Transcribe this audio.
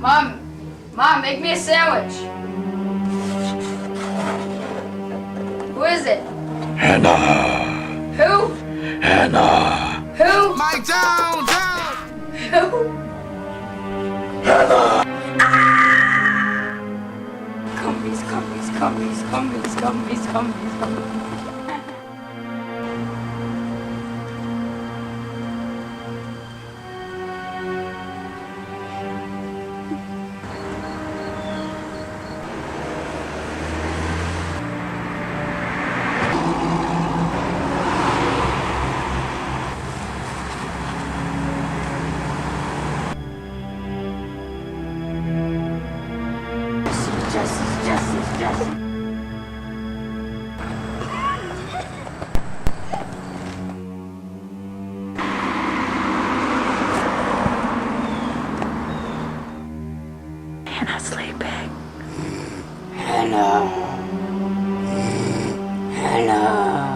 Mom, make me a sandwich. Who is it? Hanna. Who? Hanna. Who? Mike down. Who? Hanna. Cumbies. Justice. Hanna sleeping. Hanna.